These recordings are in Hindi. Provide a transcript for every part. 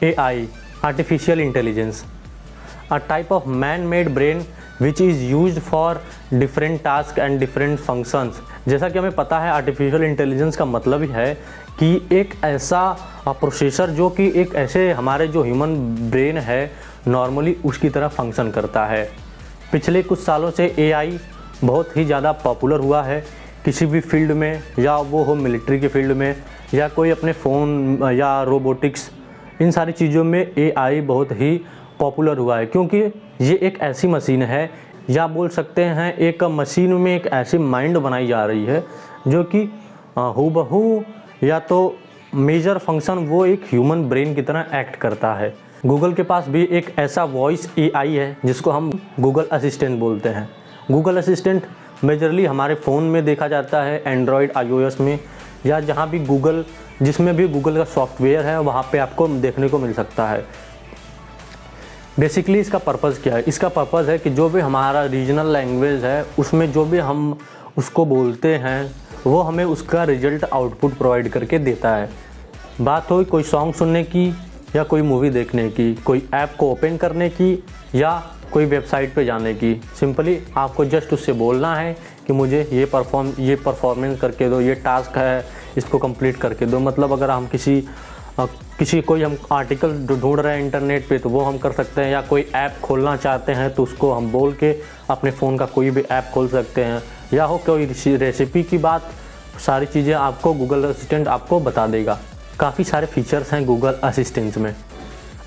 AI, artificial intelligence, a type of man-made brain which is used for different tasks and different functions। जैसा कि हमें पता है आर्टिफिशियल इंटेलिजेंस का मतलब ही है कि एक ऐसा प्रोसेसर जो कि एक ऐसे हमारे जो ह्यूमन ब्रेन है नॉर्मली उसकी तरह फंक्शन करता है। पिछले कुछ सालों से AI बहुत ही ज़्यादा पॉपुलर हुआ है किसी भी फील्ड में, या वो हो मिलिट्री के फील्ड में या कोई अपने फ़ोन या रोबोटिक्स, इन सारी चीज़ों में AI बहुत ही पॉपुलर हुआ है क्योंकि ये एक ऐसी मशीन है, या बोल सकते हैं एक मशीन में एक ऐसी माइंड बनाई जा रही है जो कि हूबहू या तो मेजर फंक्शन वो एक ह्यूमन ब्रेन की तरह एक्ट करता है। गूगल के पास भी एक ऐसा वॉइस AI है जिसको हम गूगल असिस्टेंट बोलते हैं। गूगल असिस्टेंट मेजरली हमारे फ़ोन में देखा जाता है, एंड्रॉयड iOS में, या जहाँ भी गूगल, जिसमें भी गूगल का सॉफ्टवेयर है वहाँ पे आपको देखने को मिल सकता है। बेसिकली इसका पर्पज़ क्या है? इसका पर्पज़ है कि जो भी हमारा रीजनल लैंग्वेज है उसमें जो भी हम उसको बोलते हैं वो हमें उसका रिजल्ट आउटपुट प्रोवाइड करके देता है। बात हो कोई सॉन्ग सुनने की या कोई मूवी देखने की, कोई ऐप को ओपन करने की या कोई वेबसाइट पे जाने की, सिंपली आपको जस्ट उससे बोलना है कि मुझे ये परफॉर्मेंस करके दो, ये टास्क है इसको कंप्लीट करके दो। मतलब अगर हम कोई हम आर्टिकल ढूंढ रहे हैं इंटरनेट पे तो वो हम कर सकते हैं, या कोई ऐप खोलना चाहते हैं तो उसको हम बोल के अपने फ़ोन का कोई भी ऐप खोल सकते हैं, या हो कोई रेसिपी की बात, सारी चीज़ें आपको गूगल असिस्टेंट आपको बता देगा। काफ़ी सारे फीचर्स हैं गूगल असिस्टेंट में,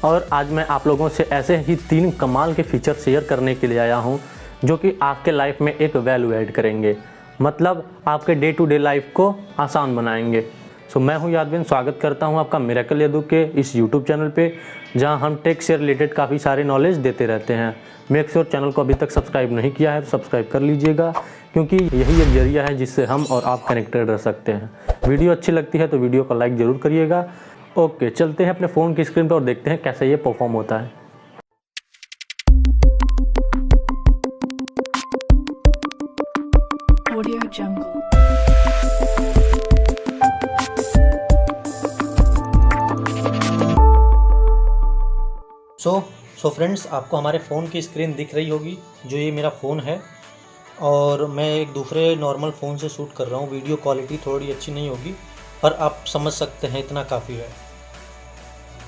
और आज मैं आप लोगों से ऐसे ही 3 कमाल के फीचर शेयर करने के लिए आया हूँ जो कि आपके लाइफ में एक वैल्यू ऐड करेंगे, मतलब आपके डे टू डे लाइफ को आसान बनाएंगे। सो मैं हूँ यादविन, स्वागत करता हूँ आपका मिरेकल यदु के इस यूट्यूब चैनल पे, जहाँ हम टेक से रिलेटेड काफ़ी सारे नॉलेज देते रहते हैं। मेक श्योर चैनल को अभी तक सब्सक्राइब नहीं किया है तो सब्सक्राइब कर लीजिएगा, क्योंकि यही एक जरिया है जिससे हम और आप कनेक्टेड रह सकते हैं। वीडियो अच्छी लगती है तो वीडियो को लाइक ज़रूर करिएगा। ओके, चलते हैं अपने फ़ोन की स्क्रीन पर और देखते हैं कैसे ये परफॉर्म होता है। Audio Jungle। सो फ्रेंड्स, आपको हमारे फ़ोन की स्क्रीन दिख रही होगी, जो ये मेरा फ़ोन है और मैं एक दूसरे नॉर्मल फ़ोन से शूट कर रहा हूँ। वीडियो क्वालिटी थोड़ी अच्छी नहीं होगी पर आप समझ सकते हैं, इतना काफ़ी है।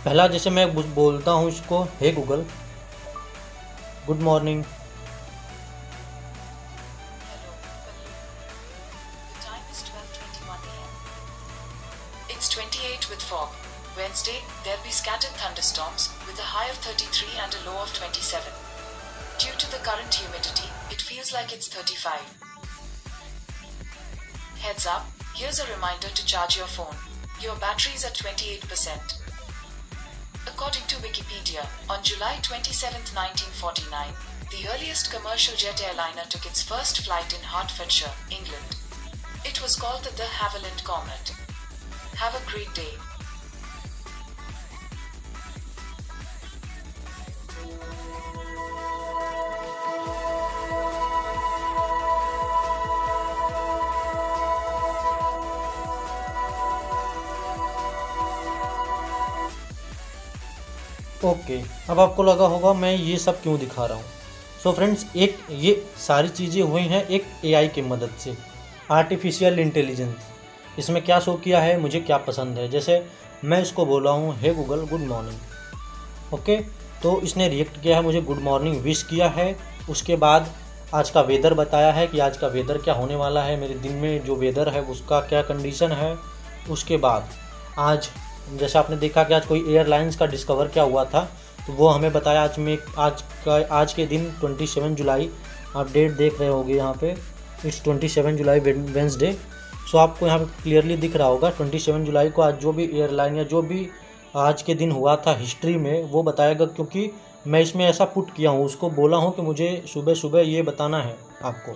पहला जैसे मैं बोलता हूँ इसको, hey Google, good morning. It's 28 with fog. Wednesday, there'll be scattered thunderstorms with a high of 33 and a low of 27. Due to the current humidity, it feels like it's 35. Heads up, here's a reminder to charge your phone. Your battery's at 28%. According to Wikipedia, on July 27, 1949, the earliest commercial jet airliner took its first flight in Hertfordshire, England. It was called the de Havilland Comet. Have a great day. Okay, अब आपको लगा होगा मैं ये सब क्यों दिखा रहा हूँ। सो फ्रेंड्स, एक ये सारी चीज़ें हुई हैं एक AI की मदद से, आर्टिफिशियल इंटेलिजेंस। इसमें क्या शो किया है, मुझे क्या पसंद है। जैसे मैं इसको बोला हूँ, हे गूगल गुड मॉर्निंग, ओके, तो इसने रिएक्ट किया है, मुझे गुड मॉर्निंग विश किया है। उसके बाद आज का वेदर बताया है कि आज का वेदर क्या होने वाला है, मेरे दिन में जो वेदर है उसका क्या कंडीशन है। उसके बाद आज जैसे आपने देखा कि आज कोई एयरलाइंस का डिस्कवर क्या हुआ था, तो वो हमें बताया। आज के दिन 27 जुलाई, आप डेट देख रहे होंगे यहाँ पे, इट्स 27 जुलाई वेंसडे। सो आपको यहाँ पे क्लियरली दिख रहा होगा 27 जुलाई को आज जो भी एयरलाइन या जो भी आज के दिन हुआ था हिस्ट्री में वो बताएगा, क्योंकि मैं इसमें ऐसा पुट किया हूँ, उसको बोला हूँ कि मुझे सुबह सुबह ये बताना है आपको,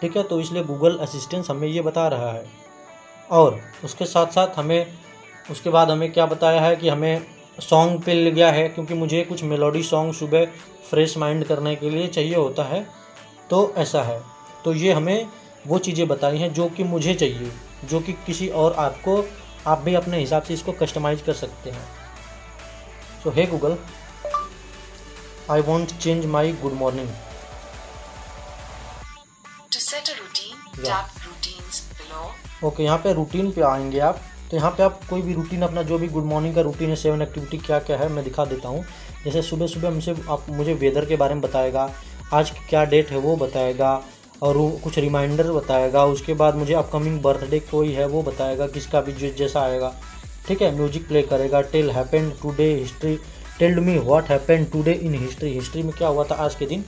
ठीक है। तो इसलिए गूगल असिस्टेंस हमें ये बता रहा है। और उसके साथ साथ उसके बाद हमें क्या बताया है कि हमें सॉन्ग पे ले गया है, क्योंकि मुझे कुछ मेलोडी सॉन्ग सुबह फ्रेश माइंड करने के लिए चाहिए होता है, तो ऐसा है। तो ये हमें वो चीज़ें बताई हैं जो कि मुझे चाहिए, जो कि किसी और आप भी अपने हिसाब से इसको कस्टमाइज़ कर सकते हैं। So hey Google, I want change my good morning. To set a routine, tap routines below. Okay, यहाँ पे रूटीन पे आएंगे आप। तो यहाँ पे आप कोई भी रूटीन अपना जो भी गुड मॉर्निंग का रूटीन है, 7 एक्टिविटी क्या क्या है मैं दिखा देता हूँ। जैसे सुबह सुबह हमसे आप मुझे वेदर के बारे में बताएगा, आज क्या डेट है वो बताएगा, और वो कुछ रिमाइंडर बताएगा। उसके बाद मुझे अपकमिंग बर्थडे कोई है वो बताएगा, किसका भी जैसा आएगा, ठीक है। म्यूजिक प्ले करेगा। Tell happened today history, told me what happened today in history, history में क्या हुआ था आज के दिन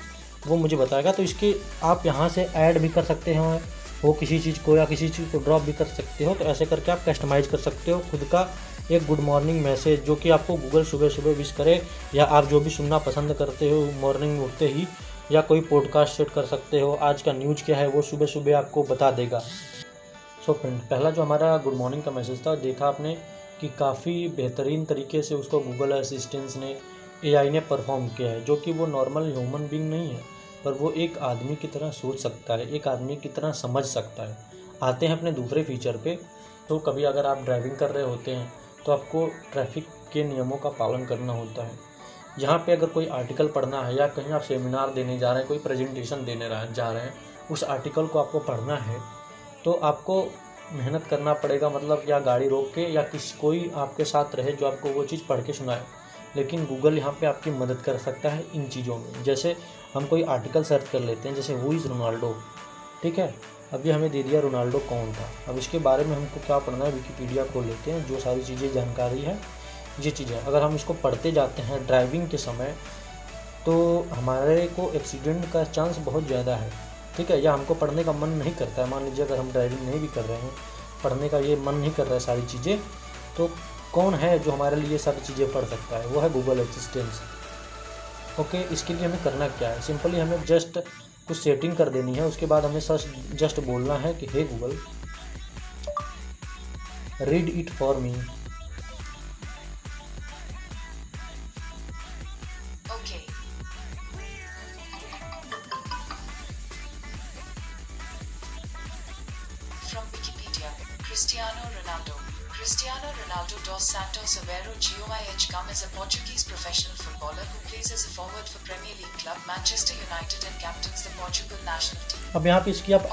वो मुझे बताएगा। तो इसके आप यहाँ से ऐड भी कर सकते हो वो किसी चीज़ को, या किसी चीज़ को ड्रॉप भी कर सकते हो। तो ऐसे करके आप कस्टमाइज कर सकते हो खुद का एक गुड मॉर्निंग मैसेज, जो कि आपको गूगल सुबह सुबह विश करे, या आप जो भी सुनना पसंद करते हो मॉर्निंग उठते ही, या कोई पॉडकास्ट सेट कर सकते हो। आज का न्यूज़ क्या है वो सुबह सुबह आपको बता देगा। सो फ्रेंड, पहला जो हमारा गुड मॉर्निंग का मैसेज था, देखा आपने कि काफ़ी बेहतरीन तरीके से उसको गूगल असिस्टेंस ने, AI ने परफॉर्म किया है, जो कि वो नॉर्मल ह्यूमन बीइंग नहीं है, पर वो एक आदमी की तरह सोच सकता है, एक आदमी की तरह समझ सकता है। आते हैं अपने दूसरे फीचर पे। तो कभी अगर आप ड्राइविंग कर रहे होते हैं तो आपको ट्रैफिक के नियमों का पालन करना होता है। यहाँ पे अगर कोई आर्टिकल पढ़ना है, या कहीं आप सेमिनार देने जा रहे हैं, कोई प्रेजेंटेशन देने जा रहे हैं, उस आर्टिकल को आपको पढ़ना है, तो आपको मेहनत करना पड़ेगा, मतलब या गाड़ी रोक के, या कोई आपके साथ रहे जो आपको वो चीज़ पढ़ के सुनाए। लेकिन गूगल यहाँ पे आपकी मदद कर सकता है इन चीज़ों में। जैसे हम कोई आर्टिकल सर्च कर लेते हैं, जैसे हु इज़ रोनाल्डो, ठीक है। अब ये हमें दे दिया रोनाल्डो कौन था। अब इसके बारे में हमको क्या पढ़ना है, विकिपीडिया खोल लेते हैं, जो सारी चीज़ें जानकारी है ये चीज़ें अगर हम इसको पढ़ते जाते हैं ड्राइविंग के समय, तो हमारे को एक्सीडेंट का चांस बहुत ज़्यादा है, ठीक है। या हमको पढ़ने का मन नहीं करता है, मान लीजिए अगर हम ड्राइविंग नहीं भी कर रहे हैं, पढ़ने का ये मन नहीं कर रहा है सारी चीज़ें, तो कौन है जो हमारे लिए सारी चीज़ें पढ़ सकता है, वो है गूगल असिस्टेंस। ओके, इसके लिए हमें करना क्या है, सिंपली हमें जस्ट कुछ सेटिंग कर देनी है। उसके बाद हमें जस्ट बोलना है कि hey Google, read it for me. Okay. From Wikipedia, Cristiano Ronaldo. Cristiano Ronaldo dos Santos Aveiro Gomes Gomes is a Portuguese professional footballer who plays as a forward for Premier League club Manchester United and captains the Portugal national team. अब यहाँ पे इसकी आप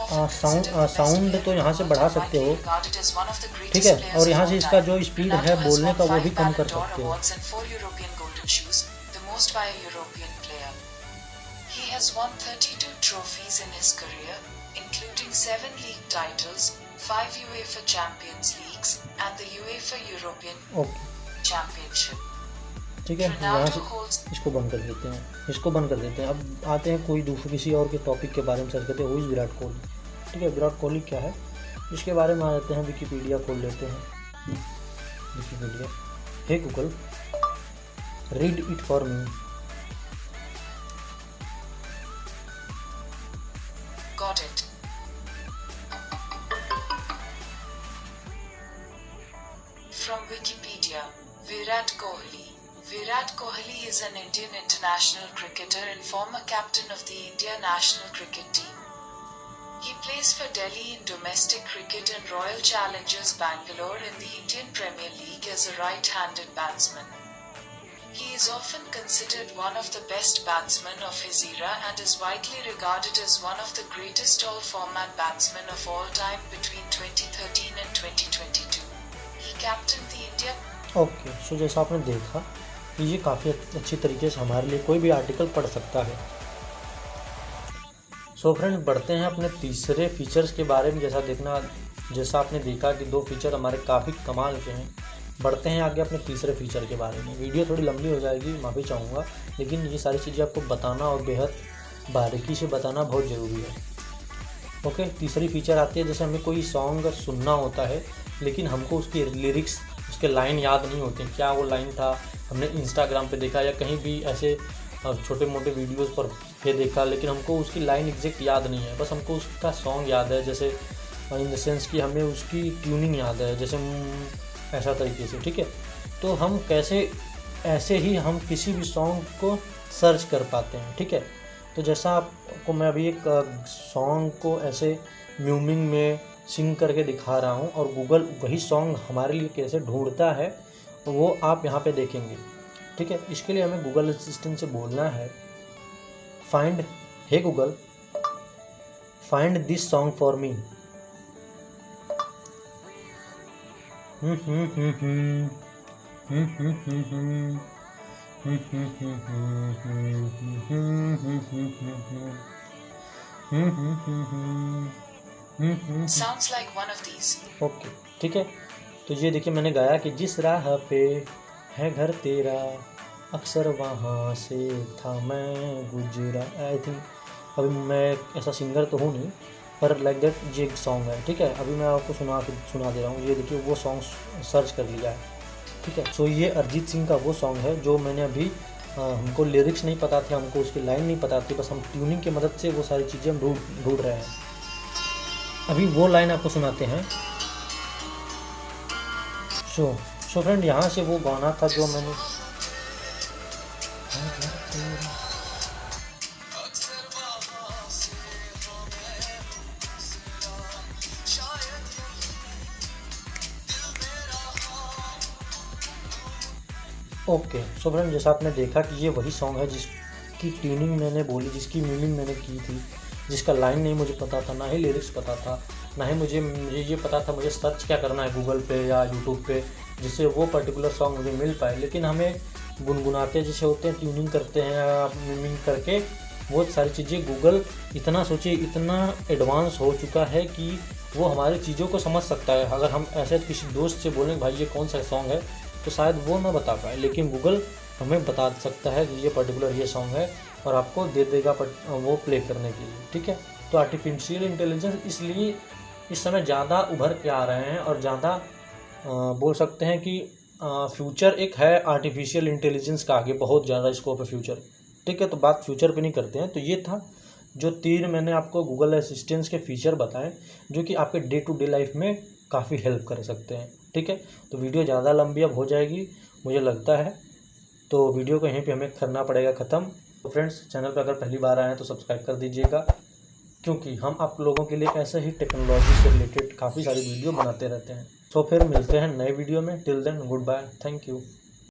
साउंड तो यहाँ से बढ़ा सकते हो, ठीक है। और यहाँ से इसका जो स्पीड है बोलने का वो भी कम कर सकते हो। Most by a European player. He has won 32 trophies in his career, including 7 league titles, 5 UEFA Champions Leagues, and the UEFA European Championship. ठीक है, यहाँ से इसको बंद कर देते हैं, इसको बंद कर देते हैं। अब आते हैं कोई दूसरे किसी और के टॉपिक के बारे में सर्च करते हैं। हु इज़ विराट कोहली, ठीक है। विराट कोहली क्या है इसके बारे में आ जाते हैं, विकिपीडिया खोल लेते हैं। Wikipedia, hey Google, read it for me. Got it. From Wikipedia, Virat Kohli. Virat Kohli is an Indian international cricketer and former captain of the India national cricket team. He plays for Delhi in domestic cricket and Royal Challengers Bangalore in the Indian Premier League as a right-handed batsman. He is often considered one of the best batsmen of his era and is widely regarded as one of the greatest all-format batsmen of all time between 2013 and 2022. He captained the India. Okay, so जैसा आपने देखा ये काफ़ी अच्छी तरीके से हमारे लिए कोई भी आर्टिकल पढ़ सकता है। सो फ्रेंड, बढ़ते हैं अपने तीसरे फीचर्स के बारे में। जैसा आपने देखा कि 2 फीचर हमारे काफ़ी कमाल के हैं। बढ़ते हैं आगे अपने तीसरे फीचर के बारे में। वीडियो थोड़ी लंबी हो जाएगी, माफ़ी चाहूँगा, लेकिन ये सारी चीज़ें आपको बताना और बेहद बारीकी से बताना बहुत ज़रूरी है। ओके, तीसरी फीचर आती है, जैसे हमें कोई सॉन्ग सुनना होता है लेकिन हमको उसकी लिरिक्स, उसके लाइन याद नहीं होते, क्या वो लाइन था, हमने इंस्टाग्राम पे देखा या कहीं भी ऐसे छोटे मोटे वीडियोज़ पर देखा, लेकिन हमको उसकी लाइन एग्जैक्ट याद नहीं है, बस हमको उसका सॉन्ग याद है, जैसे इन द सेंस कि हमें उसकी ट्यूनिंग याद है, जैसे ऐसा तरीके से, ठीक है। तो हम ऐसे ही हम किसी भी सॉन्ग को सर्च कर पाते हैं, ठीक है। तो जैसा आपको मैं अभी एक सॉन्ग को ऐसे म्यूमिंग में सिंग करके दिखा रहा हूँ और गूगल वही सॉन्ग हमारे लिए कैसे ढूंढता है वो आप यहाँ पे देखेंगे। ठीक है। इसके लिए हमें गूगल असिस्टेंट से बोलना है find, hey Google find this song for me. Sounds like one of these. Okay, ठीक है। तो ये देखिए मैंने गाया कि जिस राह पे है घर तेरा, अक्सर वहाँ से था मैं गुजरा। आई थिंक अभी मैं ऐसा सिंगर तो हूँ नहीं, पर लाइक दैट ये एक सॉन्ग है, ठीक है। अभी मैं आपको सुना दे रहा हूँ। ये देखिए वो सॉन्ग सर्च कर लिया है, ठीक है। सो ये अरिजीत सिंह का वो सॉन्ग है जो मैंने अभी हमको लिरिक्स नहीं पता थे, हमको उसकी लाइन नहीं पता थी, बस हम ट्यूनिंग की मदद से वो सारी चीज़ें हम ढूंढ रहे हैं। अभी वो लाइन आपको सुनाते हैं। सो फ्रेंड, यहाँ से वो गाना था जो मैंने ओके। सो फ्रेंड, जैसा आपने देखा कि ये वही सॉन्ग है जिसकी ट्यूनिंग मैंने बोली, जिसकी मीनिंग मैंने की थी, जिसका लाइन नहीं मुझे पता था, ना ही लिरिक्स पता था, ना ही मुझे ये पता था मुझे सर्च क्या करना है गूगल पे या यूट्यूब पे जिससे वो पर्टिकुलर सॉन्ग मुझे मिल पाए। लेकिन हमें गुनगुनाते जैसे होते हैं, ट्यूनिंग करते हैं या मीनिंग करके वो सारी चीज़ें गूगल इतना सोचिए इतना एडवांस हो चुका है कि वो हमारी चीज़ों को समझ सकता है। अगर हम ऐसे किसी दोस्त से बोलें भाई ये कौन सा सॉन्ग है, तो शायद वो ना बता पाए, लेकिन गूगल हमें बता सकता है कि ये पर्टिकुलर ये सॉन्ग है और आपको दे देगा वो प्ले करने के लिए, ठीक है। तो आर्टिफिशियल इंटेलिजेंस इसलिए इस समय ज़्यादा उभर के आ रहे हैं और ज़्यादा बोल सकते हैं कि फ्यूचर एक है आर्टिफिशियल इंटेलिजेंस का, आगे बहुत ज़्यादा स्कोप है फ्यूचर, ठीक है। तो बात फ्यूचर पे नहीं करते हैं। तो ये था जो 3 मैंने आपको गूगल असिस्टेंस के फीचर बताए जो कि आपके डे टू डे लाइफ में काफ़ी हेल्प कर सकते हैं, ठीक है। तो वीडियो ज़्यादा लंबी अब हो जाएगी मुझे लगता है, तो वीडियो को यहीं पे हमें करना पड़ेगा ख़त्म। तो फ्रेंड्स, चैनल पर अगर पहली बार आए हैं तो सब्सक्राइब कर दीजिएगा, क्योंकि हम आप लोगों के लिए ऐसे ही टेक्नोलॉजी से रिलेटेड काफ़ी सारी वीडियो बनाते रहते हैं। तो फिर मिलते हैं नए वीडियो में। Till then good bye, thank you.